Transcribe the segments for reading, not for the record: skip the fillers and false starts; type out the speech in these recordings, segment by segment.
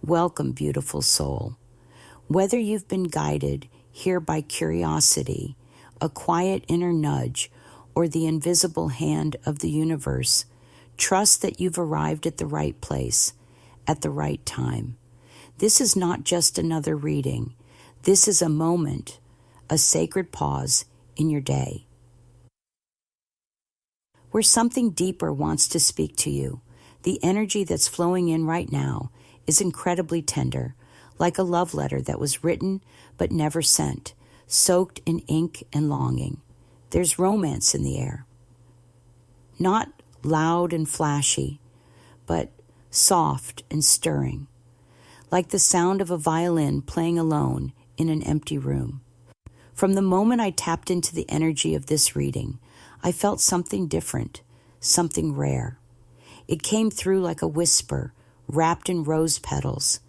Welcome, beautiful soul. Whether you've been guided here by curiosity, a quiet inner nudge, or the invisible hand of the universe, trust that you've arrived at the right place, at the right time. This is not just another reading. This is a moment, a sacred pause in your day, where something deeper wants to speak to you. The energy that's flowing in right now is incredibly tender, like a love letter that was written but never sent, soaked in ink and longing. There's romance in the air. Not loud and flashy, but soft and stirring, like the sound of a violin playing alone in an empty room. From the moment I tapped into the energy of this reading, I felt something different, something rare. It came through like a whisper, wrapped in rose petals,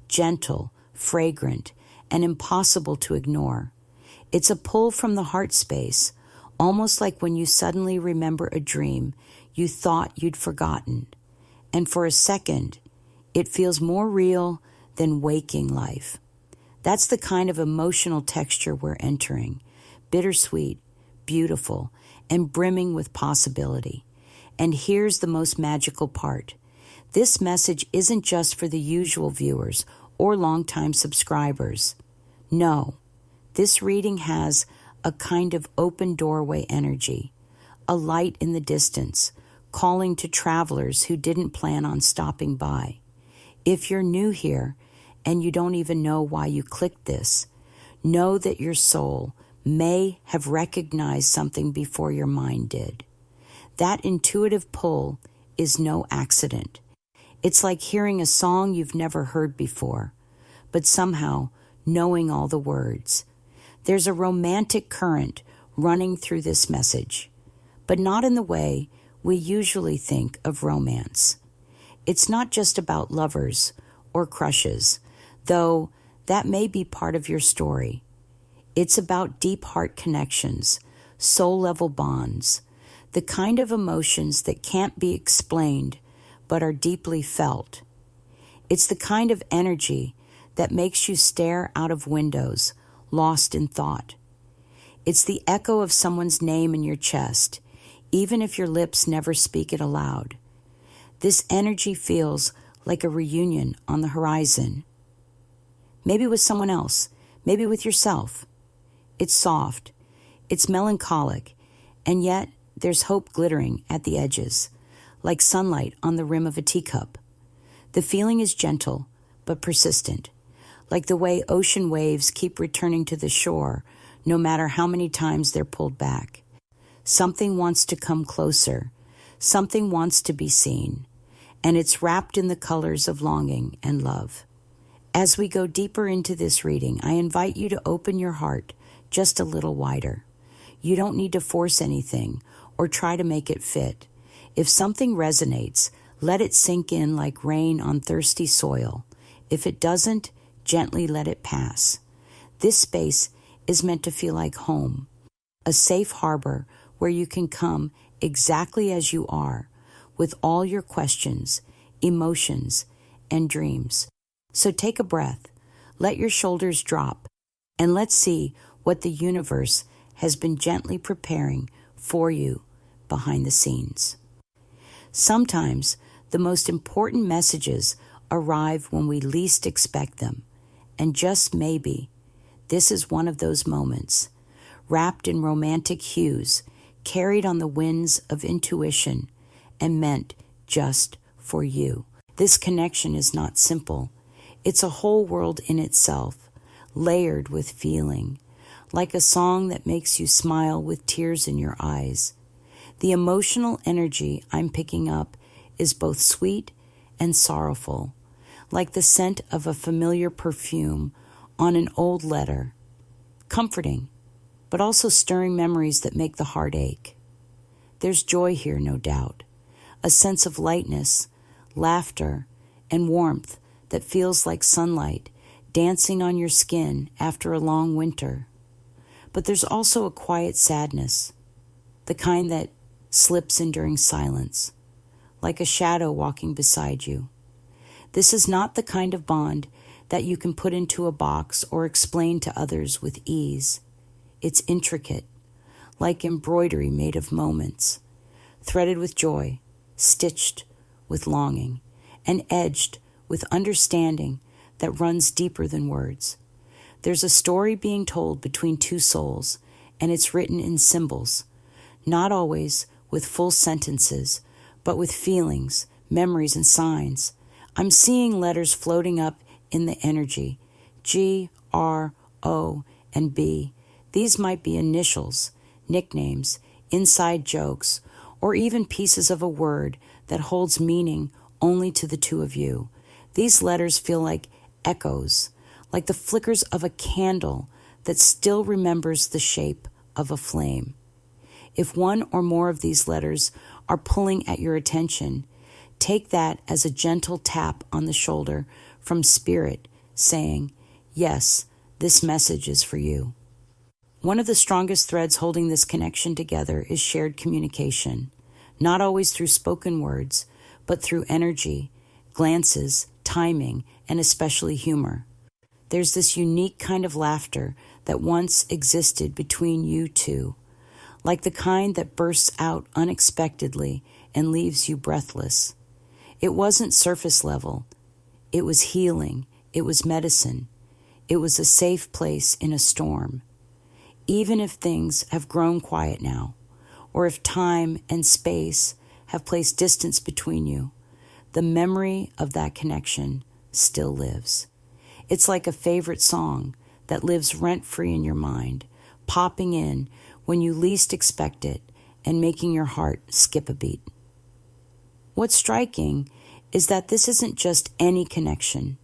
gentle, fragrant, and impossible to ignore. It's a pull from the heart space, almost like when you suddenly remember a dream you thought you'd forgotten. And for a second, it feels more real than waking life. That's the kind of emotional texture we're entering, bittersweet, beautiful, and brimming with possibility. And here's the most magical part. This message isn't just for the usual viewers or longtime subscribers. No, this reading has a kind of open doorway energy, a light in the distance, calling to travelers who didn't plan on stopping by. If you're new here and you don't even know why you clicked this, know that your soul may have recognized something before your mind did. That intuitive pull is no accident. It's like hearing a song you've never heard before, but somehow knowing all the words. There's a romantic current running through this message, but not in the way we usually think of romance. It's not just about lovers or crushes, though that may be part of your story. It's about deep heart connections, soul-level bonds, the kind of emotions that can't be explained but are deeply felt. It's the kind of energy that makes you stare out of windows, lost in thought. It's the echo of someone's name in your chest, even if your lips never speak it aloud. This energy feels like a reunion on the horizon. Maybe with someone else, maybe with yourself. It's soft, it's melancholic, and yet there's hope glittering at the edges, like sunlight on the rim of a teacup. The feeling is gentle, but persistent, like the way ocean waves keep returning to the shore, no matter how many times they're pulled back. Something wants to come closer, something wants to be seen, and it's wrapped in the colors of longing and love. As we go deeper into this reading, I invite you to open your heart just a little wider. You don't need to force anything or try to make it fit. If something resonates, let it sink in like rain on thirsty soil. If it doesn't, gently let it pass. This space is meant to feel like home, a safe harbor where you can come exactly as you are, with all your questions, emotions, and dreams. So take a breath, let your shoulders drop, and let's see what the universe has been gently preparing for you behind the scenes. Sometimes the most important messages arrive when we least expect them, and just maybe this is one of those moments, wrapped in romantic hues, carried on the winds of intuition, and meant just for you. This connection is not simple. It's a whole world in itself, layered with feeling, like a song that makes you smile with tears in your eyes. The emotional energy I'm picking up is both sweet and sorrowful, like the scent of a familiar perfume on an old letter, comforting, but also stirring memories that make the heart ache. There's joy here, no doubt, a sense of lightness, laughter, and warmth that feels like sunlight dancing on your skin after a long winter. But there's also a quiet sadness, the kind that slips in during silence, like a shadow walking beside you. This is not the kind of bond that you can put into a box or explain to others with ease. It's intricate, like embroidery made of moments, threaded with joy, stitched with longing, and edged with understanding that runs deeper than words. There's a story being told between two souls, and it's written in symbols, not always with full sentences, but with feelings, memories, and signs. I'm seeing letters floating up in the energy, G, R, O, and B. These might be initials, nicknames, inside jokes, or even pieces of a word that holds meaning only to the two of you. These letters feel like echoes, like the flickers of a candle that still remembers the shape of a flame. If one or more of these letters are pulling at your attention, take that as a gentle tap on the shoulder from Spirit, saying, yes, this message is for you. One of the strongest threads holding this connection together is shared communication, not always through spoken words, but through energy, glances, timing, and especially humor. There's this unique kind of laughter that once existed between you two, like the kind that bursts out unexpectedly and leaves you breathless. It wasn't surface level. It was healing. It was medicine. It was a safe place in a storm. Even if things have grown quiet now, or if time and space have placed distance between you, the memory of that connection still lives. It's like a favorite song that lives rent-free in your mind, popping in when you least expect it and making your heart skip a beat. What's striking is that this isn't just any connection.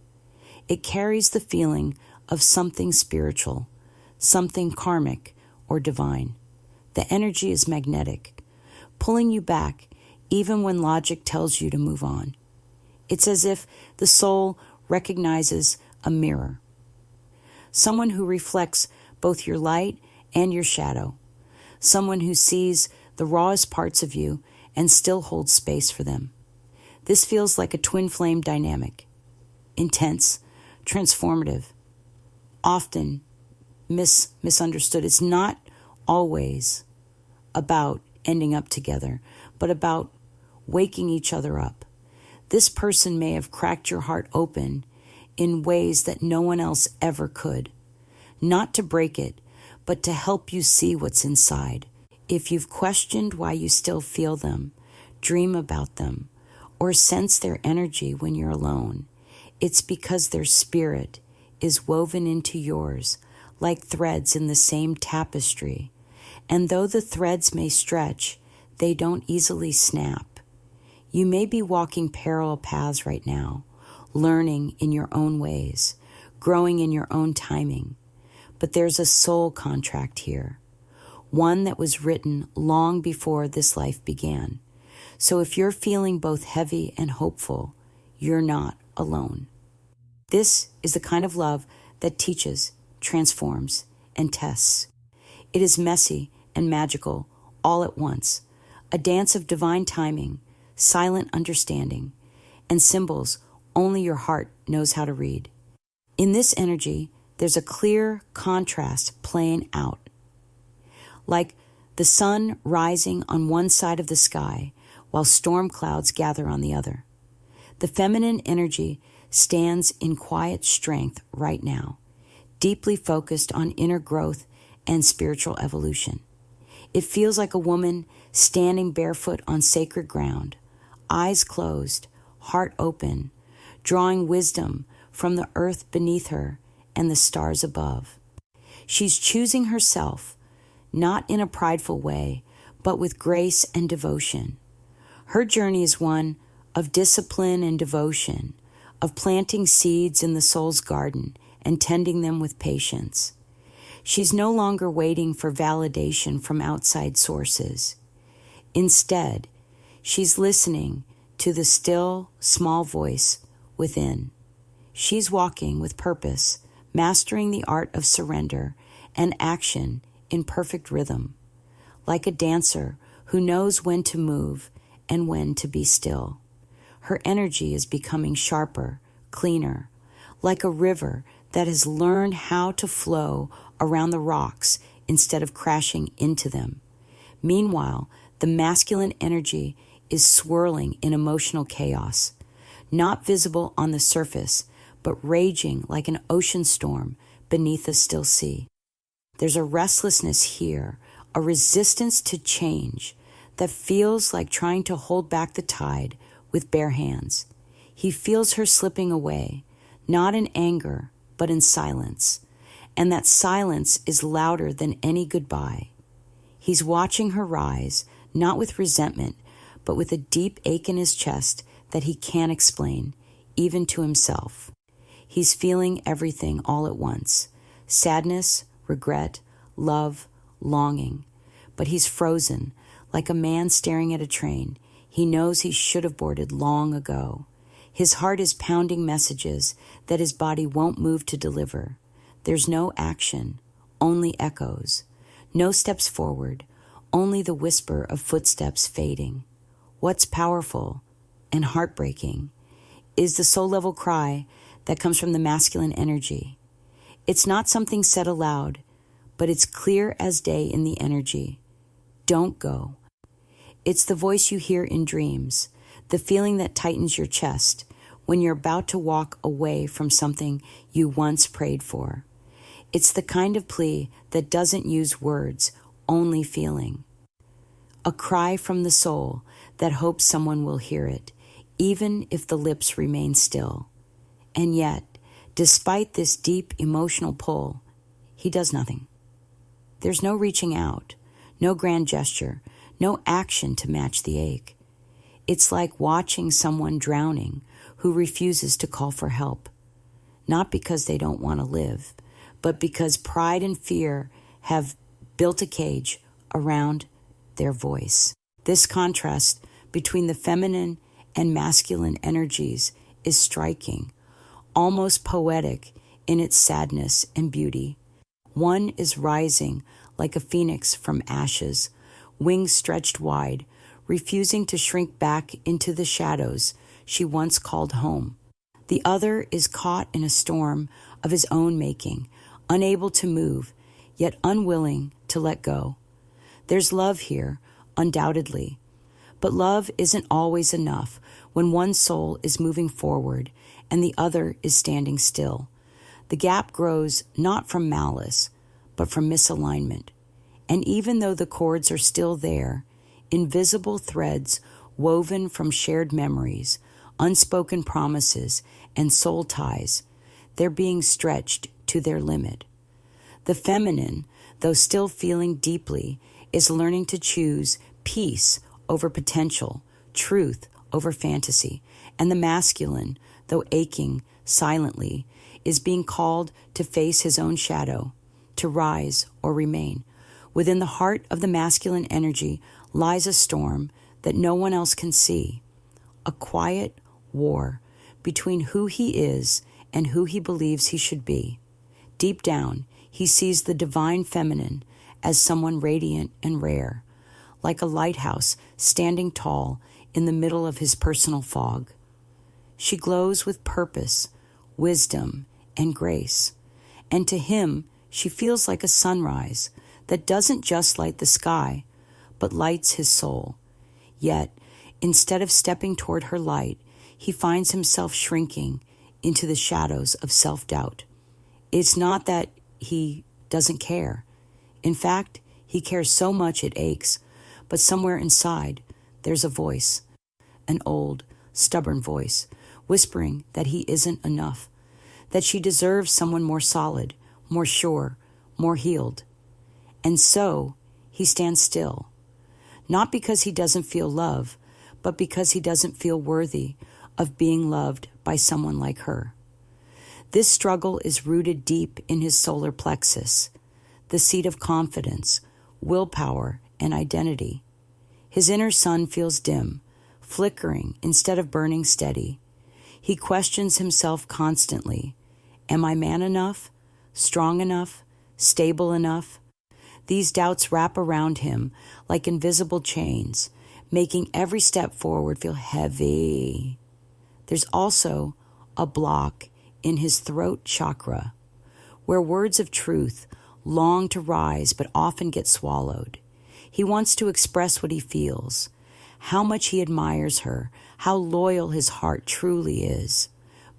It carries the feeling of something spiritual, something karmic or divine. The energy is magnetic, pulling you back even when logic tells you to move on. It's as if the soul recognizes a mirror, someone who reflects both your light and your shadow, someone who sees the rawest parts of you and still holds space for them. This feels like a twin flame dynamic, intense, transformative, often misunderstood. It's not always about ending up together, but about waking each other up. This person may have cracked your heart open in ways that no one else ever could, not to break it, but to help you see what's inside. If you've questioned why you still feel them, dream about them, or sense their energy when you're alone, it's because their spirit is woven into yours like threads in the same tapestry. And though the threads may stretch, they don't easily snap. You may be walking parallel paths right now, learning in your own ways, growing in your own timing. But there's a soul contract here, one that was written long before this life began. So if you're feeling both heavy and hopeful, you're not alone. This is the kind of love that teaches, transforms, and tests. It is messy and magical all at once, a dance of divine timing, silent understanding, and symbols only your heart knows how to read. In this energy, there's a clear contrast playing out, like the sun rising on one side of the sky while storm clouds gather on the other. The feminine energy stands in quiet strength right now, deeply focused on inner growth and spiritual evolution. It feels like a woman standing barefoot on sacred ground, eyes closed, heart open, drawing wisdom from the earth beneath her and the stars above. She's choosing herself, not in a prideful way, but with grace and devotion. Her journey is one of discipline and devotion, of planting seeds in the soul's garden and tending them with patience. She's no longer waiting for validation from outside sources. Instead, she's listening to the still, small voice within. She's walking with purpose, mastering the art of surrender and action in perfect rhythm, like a dancer who knows when to move and when to be still. Her energy is becoming sharper, cleaner, like a river that has learned how to flow around the rocks instead of crashing into them. Meanwhile, the masculine energy is swirling in emotional chaos, not visible on the surface, but raging like an ocean storm beneath a still sea. There's a restlessness here, a resistance to change that feels like trying to hold back the tide with bare hands. He feels her slipping away, not in anger, but in silence. And that silence is louder than any goodbye. He's watching her rise, not with resentment, but with a deep ache in his chest that he can't explain, even to himself. He's feeling everything all at once: sadness, regret, love, longing. But he's frozen, like a man staring at a train. He knows he should have boarded long ago. His heart is pounding messages that his body won't move to deliver. There's no action, only echoes. No steps forward, only the whisper of footsteps fading. What's powerful and heartbreaking is the soul-level cry that comes from the masculine energy. It's not something said aloud, but it's clear as day in the energy. Don't go. It's the voice you hear in dreams, the feeling that tightens your chest when you're about to walk away from something you once prayed for. It's the kind of plea that doesn't use words, only feeling. A cry from the soul that hopes someone will hear it, even if the lips remain still. And yet, despite this deep emotional pull, he does nothing. There's no reaching out, no grand gesture, no action to match the ache. It's like watching someone drowning who refuses to call for help, not because they don't want to live, but because pride and fear have built a cage around their voice. This contrast between the feminine and masculine energies is striking, almost poetic in its sadness and beauty. One is rising like a phoenix from ashes, wings stretched wide, refusing to shrink back into the shadows she once called home. The other is caught in a storm of his own making, unable to move, yet unwilling to let go. There's love here, undoubtedly, but love isn't always enough when one soul is moving forward and the other is standing still. The gap grows not from malice, but from misalignment. And even though the cords are still there, invisible threads woven from shared memories, unspoken promises, and soul ties, they're being stretched to their limit. The feminine, though still feeling deeply, is learning to choose peace over potential, truth over fantasy, and the masculine, though aching silently, is being called to face his own shadow, to rise or remain. Within the heart of the masculine energy lies a storm that no one else can see, a quiet war between who he is and who he believes he should be. Deep down, he sees the divine feminine as someone radiant and rare, like a lighthouse standing tall in the middle of his personal fog. She glows with purpose, wisdom, and grace, and to him she feels like a sunrise that doesn't just light the sky, but lights his soul. Yet, instead of stepping toward her light, he finds himself shrinking into the shadows of self-doubt. It's not that he doesn't care. In fact, he cares so much it aches, but somewhere inside, there's a voice, an old, stubborn voice, whispering that he isn't enough, that she deserves someone more solid, more sure, more healed. And so, he stands still, not because he doesn't feel love, but because he doesn't feel worthy of being loved by someone like her. This struggle is rooted deep in his solar plexus, the seat of confidence, willpower, and identity. His inner sun feels dim, flickering instead of burning steady. He questions himself constantly. Am I man enough? Strong enough? Stable enough? These doubts wrap around him like invisible chains, making every step forward feel heavy. There's also a block in his throat chakra, where words of truth long to rise but often get swallowed. He wants to express what he feels, how much he admires her, how loyal his heart truly is.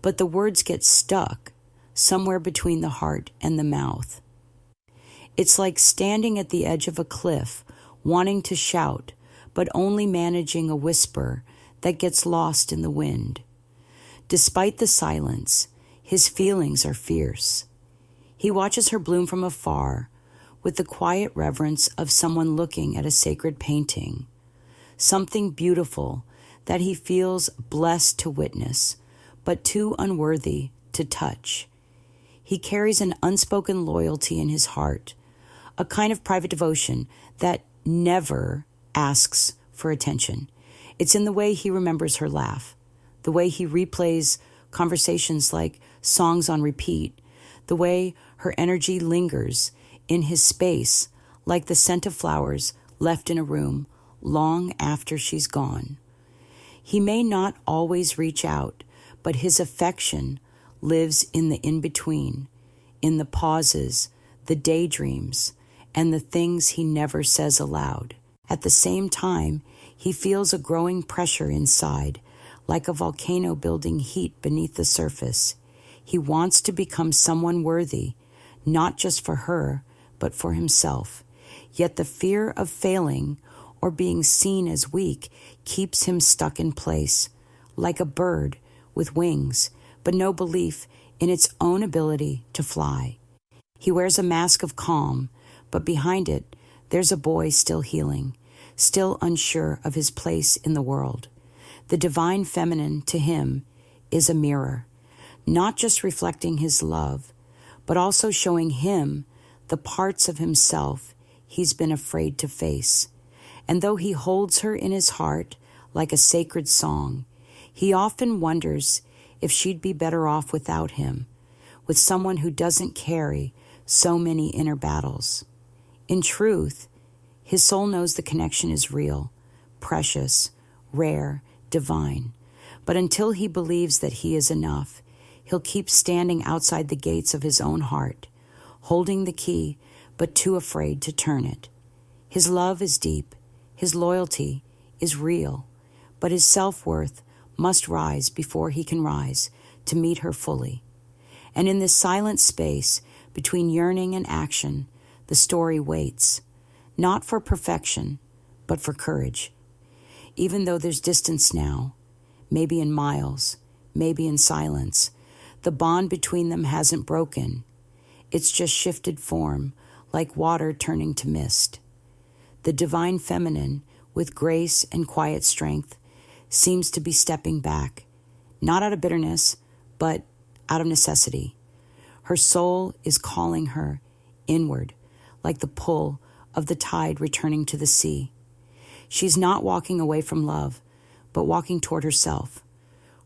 But the words get stuck somewhere between the heart and the mouth. It's like standing at the edge of a cliff, wanting to shout, but only managing a whisper that gets lost in the wind. Despite the silence, his feelings are fierce. He watches her bloom from afar with the quiet reverence of someone looking at a sacred painting, something beautiful that he feels blessed to witness, but too unworthy to touch. He carries an unspoken loyalty in his heart, a kind of private devotion that never asks for attention. It's in the way he remembers her laugh, the way he replays conversations like songs on repeat, the way her energy lingers in his space like the scent of flowers left in a room long after she's gone. He may not always reach out, but his affection lives in the in-between, in the pauses, the daydreams, and the things he never says aloud. At the same time, he feels a growing pressure inside, like a volcano building heat beneath the surface. He wants to become someone worthy, not just for her, but for himself. Yet the fear of failing or being seen as weak keeps him stuck in place, like a bird with wings, but no belief in its own ability to fly. He wears a mask of calm, but behind it, there's a boy still healing, still unsure of his place in the world. The divine feminine to him is a mirror, not just reflecting his love, but also showing him the parts of himself he's been afraid to face. And though he holds her in his heart like a sacred song, he often wonders if she'd be better off without him, with someone who doesn't carry so many inner battles. In truth, his soul knows the connection is real, precious, rare, divine. But until he believes that he is enough, he'll keep standing outside the gates of his own heart, holding the key, but too afraid to turn it. His love is deep, his loyalty is real, but his self-worth must rise before he can rise to meet her fully. And in this silent space between yearning and action, the story waits, not for perfection, but for courage. Even though there's distance now, maybe in miles, maybe in silence, the bond between them hasn't broken. It's just shifted form, like water turning to mist. The divine feminine, with grace and quiet strength, seems to be stepping back, not out of bitterness, but out of necessity. Her soul is calling her inward, like the pull of the tide returning to the sea. She's not walking away from love, but walking toward herself.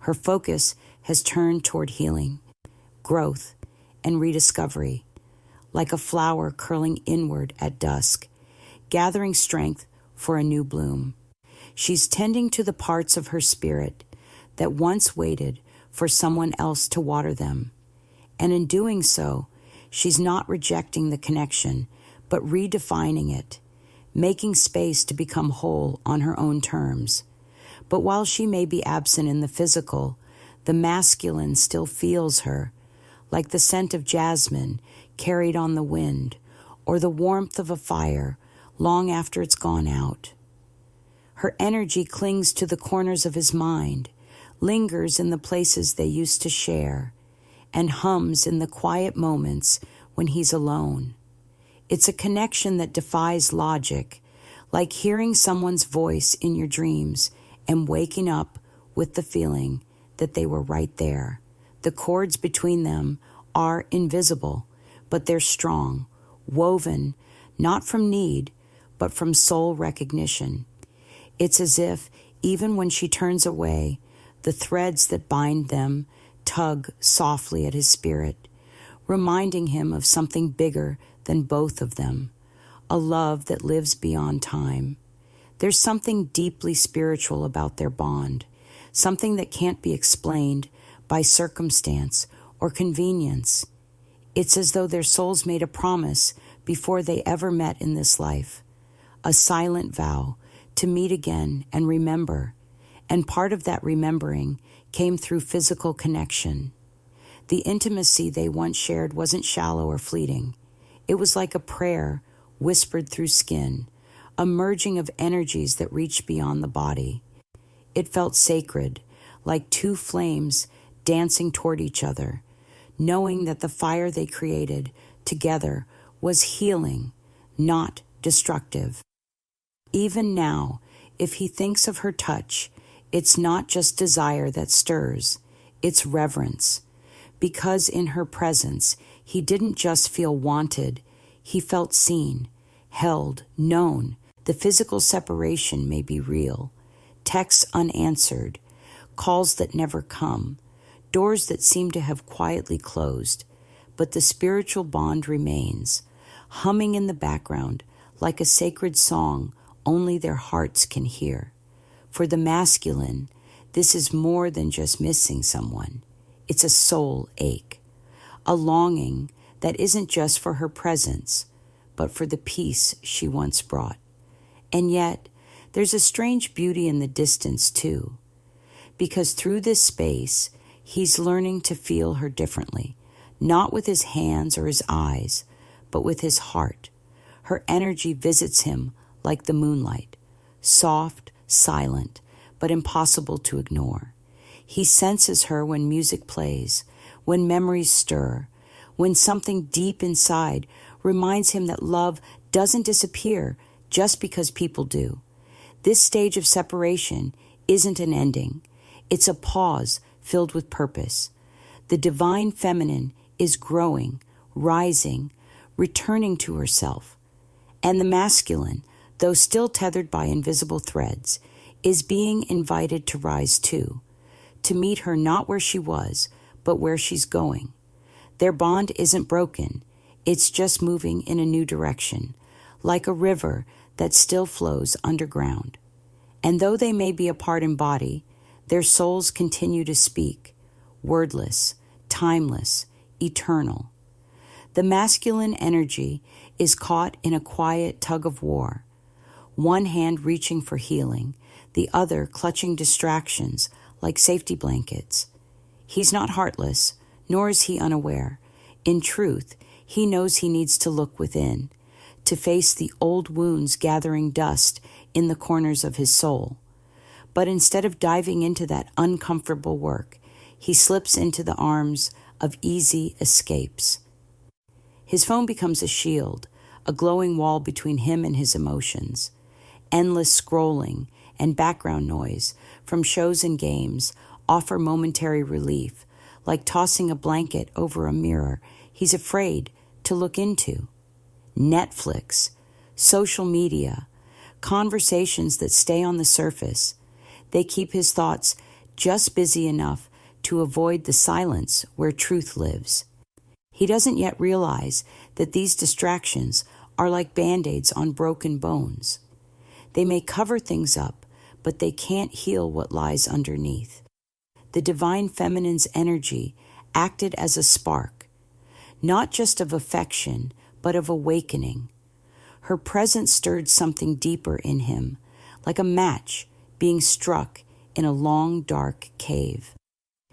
Her focus has turned toward healing, growth, and rediscovery, like a flower curling inward at dusk, gathering strength for a new bloom. She's tending to the parts of her spirit that once waited for someone else to water them. And in doing so, she's not rejecting the connection, but redefining it, making space to become whole on her own terms. But while she may be absent in the physical, the masculine still feels her, like the scent of jasmine carried on the wind, or the warmth of a fire long after it's gone out. Her energy clings to the corners of his mind, lingers in the places they used to share, and hums in the quiet moments when he's alone. It's a connection that defies logic, like hearing someone's voice in your dreams and waking up with the feeling that they were right there. The cords between them are invisible, but they're strong, woven not from need, but from soul recognition. It's as if, even when she turns away, the threads that bind them tug softly at his spirit, reminding him of something bigger than both of them, a love that lives beyond time. There's something deeply spiritual about their bond, something that can't be explained by circumstance or convenience. It's as though their souls made a promise before they ever met in this life, a silent vow to meet again and remember, and part of that remembering came through physical connection. The intimacy they once shared wasn't shallow or fleeting. It was like a prayer whispered through skin, a merging of energies that reached beyond the body. It felt sacred, like two flames dancing toward each other, knowing that the fire they created together was healing, not destructive. Even now, if he thinks of her touch, it's not just desire that stirs, it's reverence. Because in her presence, he didn't just feel wanted, he felt seen, held, known. The physical separation may be real, texts unanswered, calls that never come, doors that seem to have quietly closed, but the spiritual bond remains, humming in the background like a sacred song only their hearts can hear. For the masculine, this is more than just missing someone. It's a soul ache, a longing that isn't just for her presence, but for the peace she once brought. And yet, there's a strange beauty in the distance too, because through this space, he's learning to feel her differently, not with his hands or his eyes, but with his heart. Her energy visits him like the moonlight, soft, silent, but impossible to ignore. He senses her when music plays, when memories stir, when something deep inside reminds him that love doesn't disappear just because people do. This stage of separation isn't an ending. It's a pause filled with purpose. The divine feminine is growing, rising, returning to herself. And the masculine, though still tethered by invisible threads, is being invited to rise too, to meet her not where she was, but where she's going. Their bond isn't broken. It's just moving in a new direction, like a river that still flows underground. And though they may be apart in body, their souls continue to speak, wordless, timeless, eternal. The masculine energy is caught in a quiet tug of war, one hand reaching for healing, the other clutching distractions like safety blankets. He's not heartless, nor is he unaware. In truth, he knows he needs to look within, to face the old wounds gathering dust in the corners of his soul. But instead of diving into that uncomfortable work, he slips into the arms of easy escapes. His phone becomes a shield, a glowing wall between him and his emotions. Endless scrolling and background noise from shows and games offer momentary relief, like tossing a blanket over a mirror he's afraid to look into. Netflix, social media, conversations that stay on the surface, they keep his thoughts just busy enough to avoid the silence where truth lives. He doesn't yet realize that these distractions are like band-aids on broken bones. They may cover things up, but they can't heal what lies underneath. The divine feminine's energy acted as a spark, not just of affection, but of awakening. Her presence stirred something deeper in him, like a match being struck in a long, dark cave.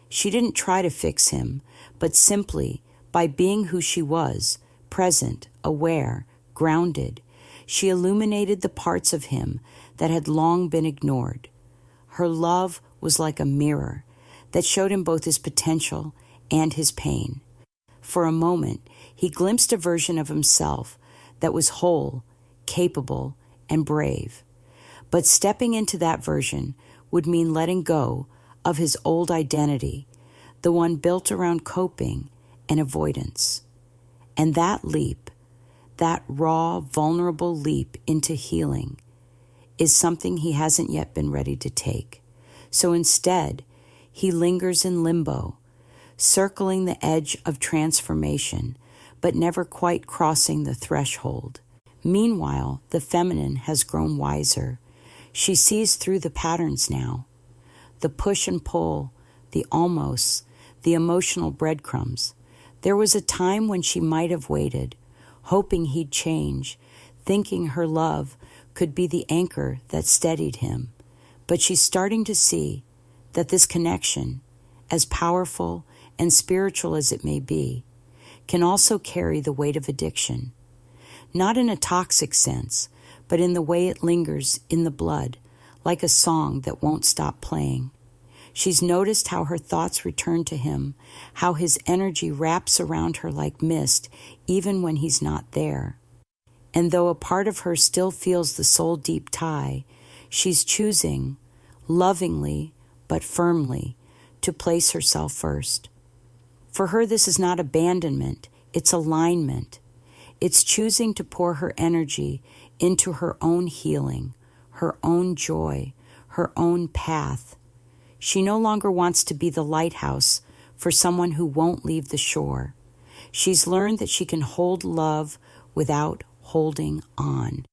She didn't try to fix him, but simply, by being who she was, present, aware, grounded, she illuminated the parts of him that had long been ignored. Her love was like a mirror that showed him both his potential and his pain. For a moment, he glimpsed a version of himself that was whole, capable, and brave. But stepping into that version would mean letting go of his old identity, the one built around coping and avoidance. And that leap, that raw, vulnerable leap into healing, is something he hasn't yet been ready to take. So instead, he lingers in limbo, circling the edge of transformation, but never quite crossing the threshold. Meanwhile, the feminine has grown wiser. She sees through the patterns now. the push and pull, the almosts, the emotional breadcrumbs. There was a time when she might have waited, hoping he'd change, thinking her love could be the anchor that steadied him. But she's starting to see that this connection, as powerful and spiritual as it may be, can also carry the weight of addiction. Not in a toxic sense, but in the way it lingers in the blood, like a song that won't stop playing. She's noticed how her thoughts return to him, how his energy wraps around her like mist, even when he's not there. And though a part of her still feels the soul-deep tie, she's choosing, lovingly but firmly, to place herself first. For her, this is not abandonment, it's alignment. It's choosing to pour her energy into her own healing, her own joy, her own path. She no longer wants to be the lighthouse for someone who won't leave the shore. She's learned that she can hold love without holding on.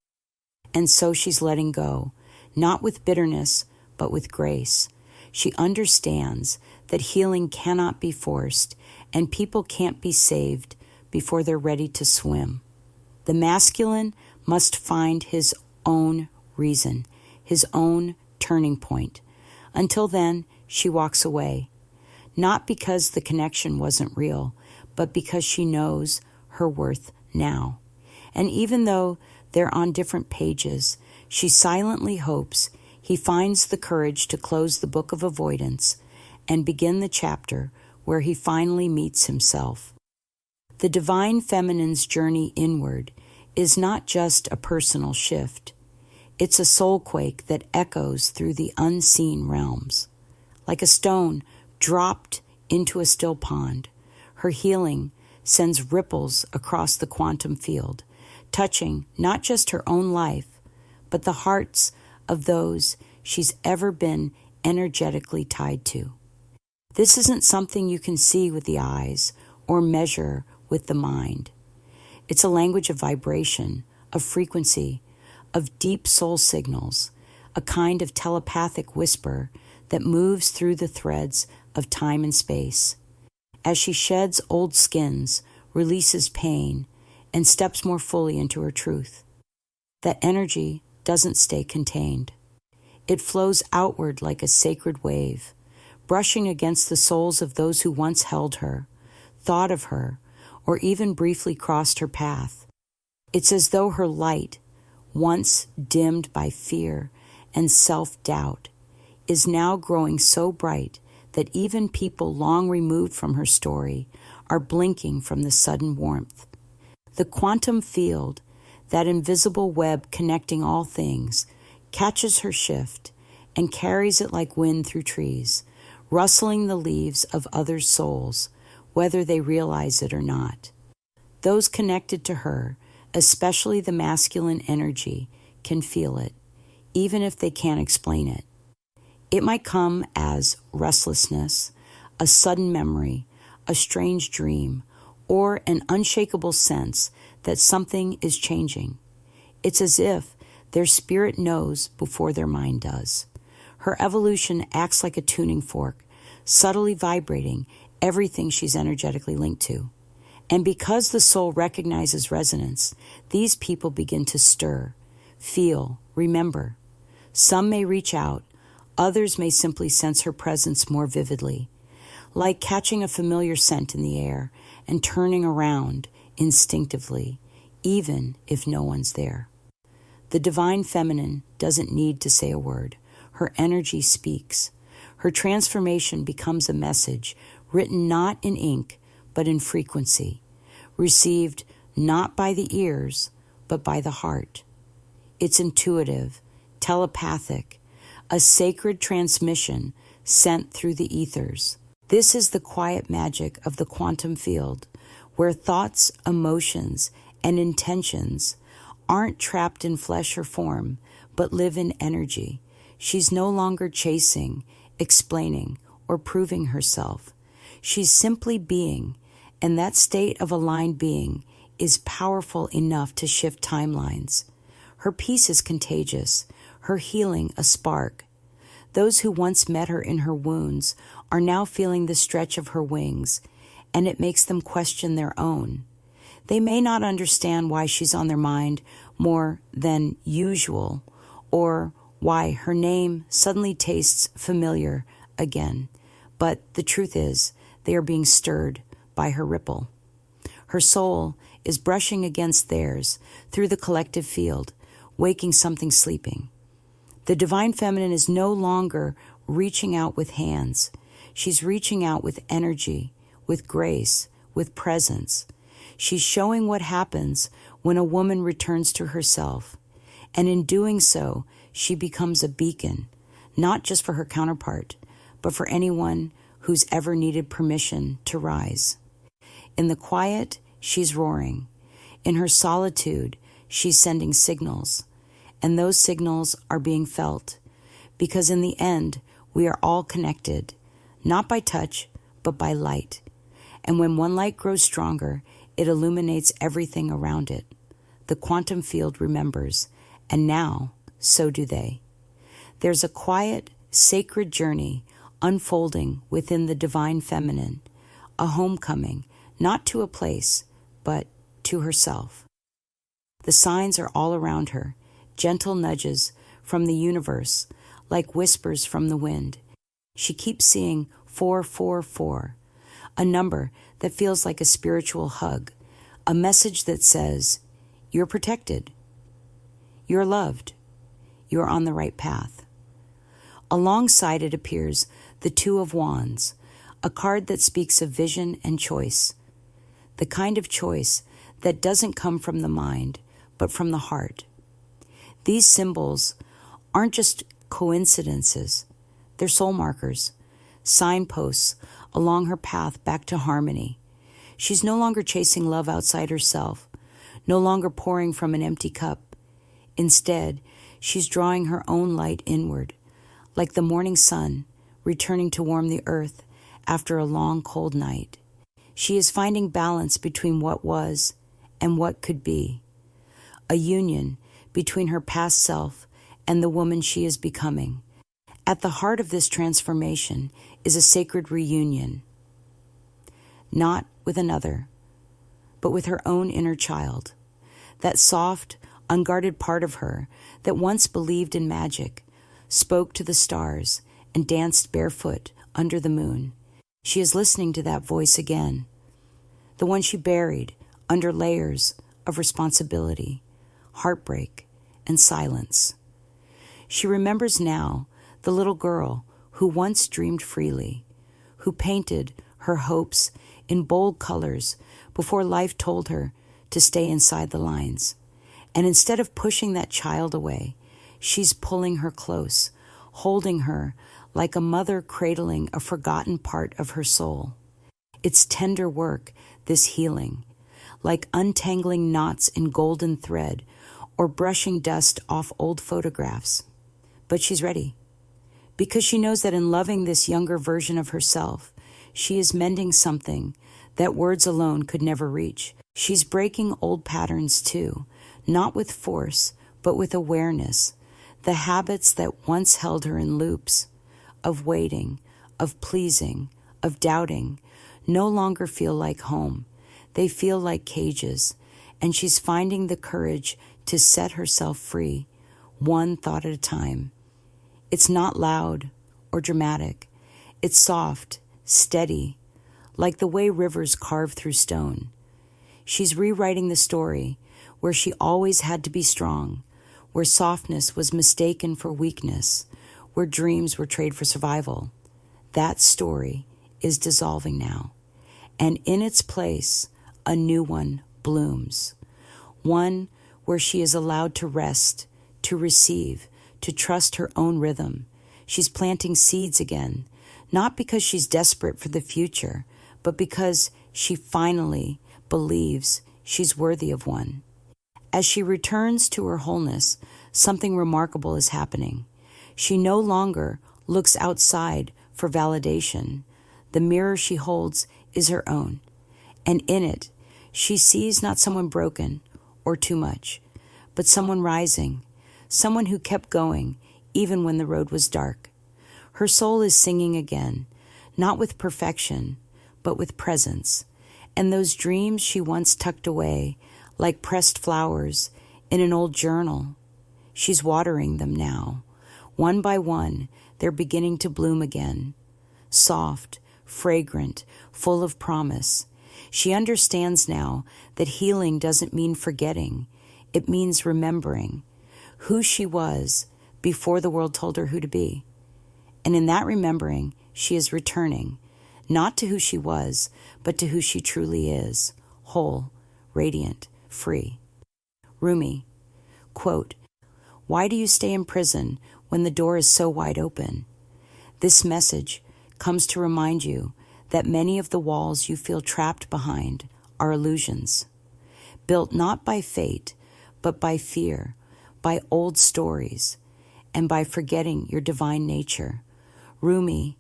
And so she's letting go, not with bitterness, but with grace. She understands that healing cannot be forced, and people can't be saved before they're ready to swim. The masculine must find his own reason, his own turning point. Until then, she walks away, not because the connection wasn't real, but because she knows her worth now. And even though they're on different pages, she silently hopes he finds the courage to close the book of avoidance and begin the chapter where he finally meets himself. The divine feminine's journey inward is not just a personal shift. It's a soul quake that echoes through the unseen realms. Like a stone dropped into a still pond, her healing sends ripples across the quantum field, touching not just her own life, but the hearts of those she's ever been energetically tied to. This isn't something you can see with the eyes or measure with the mind. It's a language of vibration, of frequency, of deep soul signals, a kind of telepathic whisper that moves through the threads of time and space. As she sheds old skins, releases pain, and steps more fully into her truth, that energy doesn't stay contained. It flows outward like a sacred wave, brushing against the souls of those who once held her, thought of her, or even briefly crossed her path. It's as though her light, once dimmed by fear and self-doubt, is now growing so bright that even people long removed from her story are blinking from the sudden warmth. The quantum field, that invisible web connecting all things, catches her shift and carries it like wind through trees, rustling the leaves of others' souls, whether they realize it or not. Those connected to her, especially the masculine energy, can feel it, even if they can't explain it. It might come as restlessness, a sudden memory, a strange dream, or an unshakable sense that something is changing. It's as if their spirit knows before their mind does. Her evolution acts like a tuning fork, subtly vibrating everything she's energetically linked to. And because the soul recognizes resonance, these people begin to stir, feel, remember. Some may reach out, others may simply sense her presence more vividly, like catching a familiar scent in the air and turning around instinctively, even if no one's there. The divine feminine doesn't need to say a word. Her energy speaks. Her transformation becomes a message written not in ink, but in frequency, received not by the ears, but by the heart. It's intuitive, telepathic, a sacred transmission sent through the ethers. This is the quiet magic of the quantum field, where thoughts, emotions, and intentions aren't trapped in flesh or form, but live in energy. She's no longer chasing, explaining, or proving herself. She's simply being, and that state of aligned being is powerful enough to shift timelines. Her peace is contagious, her healing a spark. Those who once met her in her wounds are now feeling the stretch of her wings, and it makes them question their own. They may not understand why she's on their mind more than usual, or why her name suddenly tastes familiar again, but the truth is, they are being stirred by her ripple. Her soul is brushing against theirs through the collective field, waking something sleeping. The divine feminine is no longer reaching out with hands. She's reaching out with energy, with grace, with presence. She's showing what happens when a woman returns to herself. And in doing so, she becomes a beacon, not just for her counterpart, but for anyone who's ever needed permission to rise. In the quiet, she's roaring. In her solitude, she's sending signals. And those signals are being felt, because in the end, we are all connected, not by touch, but by light. And when one light grows stronger, it illuminates everything around it. The quantum field remembers, and now, so do they. There's a quiet, sacred journey unfolding within the divine feminine, a homecoming, not to a place, but to herself. The signs are all around her, gentle nudges from the universe, like whispers from the wind. She keeps seeing 444, a number that feels like a spiritual hug, a message that says, you're protected, you're loved, you're on the right path. Alongside it appears the Two of Wands, a card that speaks of vision and choice, the kind of choice that doesn't come from the mind, but from the heart. These symbols aren't just coincidences, they're soul markers, signposts along her path back to harmony. She's no longer chasing love outside herself, no longer pouring from an empty cup. Instead, she's drawing her own light inward, like the morning sun returning to warm the earth after a long, cold night. She is finding balance between what was and what could be, a union between her past self and the woman she is becoming. At the heart of this transformation is a sacred reunion, not with another, but with her own inner child, that soft, unguarded part of her that once believed in magic, spoke to the stars, and danced barefoot under the moon. She is listening to that voice again, the one she buried under layers of responsibility, heartbreak, and silence. She remembers now the little girl who once dreamed freely, who painted her hopes in bold colors before life told her to stay inside the lines. And instead of pushing that child away, she's pulling her close, holding her like a mother cradling a forgotten part of her soul. It's tender work, this healing, like untangling knots in golden thread or brushing dust off old photographs. But she's ready, because she knows that in loving this younger version of herself, she is mending something that words alone could never reach. She's breaking old patterns too, not with force, but with awareness, the habits that once held her in loops of waiting, of pleasing, of doubting, no longer feel like home. They feel like cages, and she's finding the courage to set herself free, one thought at a time. It's not loud or dramatic. It's soft, steady, like the way rivers carve through stone. She's rewriting the story where she always had to be strong, where softness was mistaken for weakness, where dreams were traded for survival. That story is dissolving now, and in its place, a new one blooms, one where she is allowed to rest, to receive, to trust her own rhythm. She's planting seeds again, not because she's desperate for the future, but because she finally believes she's worthy of one. As she returns to her wholeness, something remarkable is happening. She no longer looks outside for validation. The mirror she holds is her own, and in it, she sees not someone broken or too much, but someone rising, someone who kept going even when the road was dark, Her soul is singing again, not with perfection, but with presence. And those dreams she once tucked away, like pressed flowers in an old journal, she's watering them now. One by one, they're beginning to bloom again. Soft, fragrant, full of promise. She understands now that healing doesn't mean forgetting. It means remembering who she was before the world told her who to be. And in that remembering, she is returning, not to who she was, but to who she truly is, whole, radiant, free. Rumi, quote, "Why do you stay in prison when the door is so wide open?" This message comes to remind you that many of the walls you feel trapped behind are illusions, built not by fate, but by fear, by old stories, and by forgetting your divine nature. Rumi,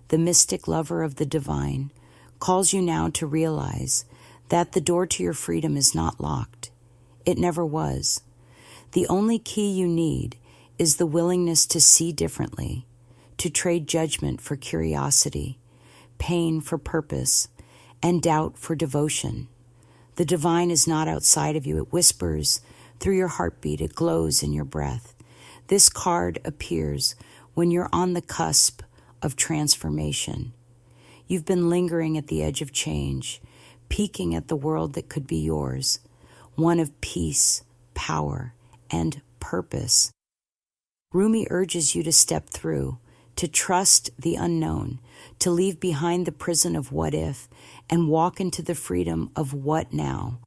the mystic lover of the divine, calls you now to realize that the door to your freedom is not locked. It never was. The only key you need is the willingness to see differently, to trade judgment for curiosity, pain for purpose, and doubt for devotion. The divine is not outside of you. It whispers through your heartbeat. It glows in your breath. This card appears when you're on the cusp of transformation. You've been lingering at the edge of change, peeking at the world that could be yours, one of peace, power, and purpose. Rumi urges you to step through, to trust the unknown, to leave behind the prison of what if, and walk into the freedom of what now.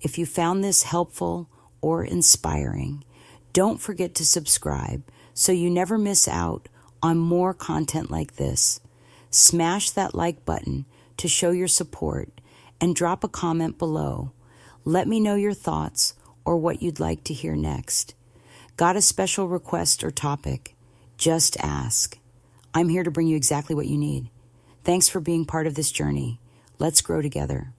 If you found this helpful or inspiring, don't forget to subscribe so you never miss out on more content like this. Smash that like button to show your support and drop a comment below. Let me know your thoughts or what you'd like to hear next. Got a special request or topic? Just ask. I'm here to bring you exactly what you need. Thanks for being part of this journey. Let's grow together.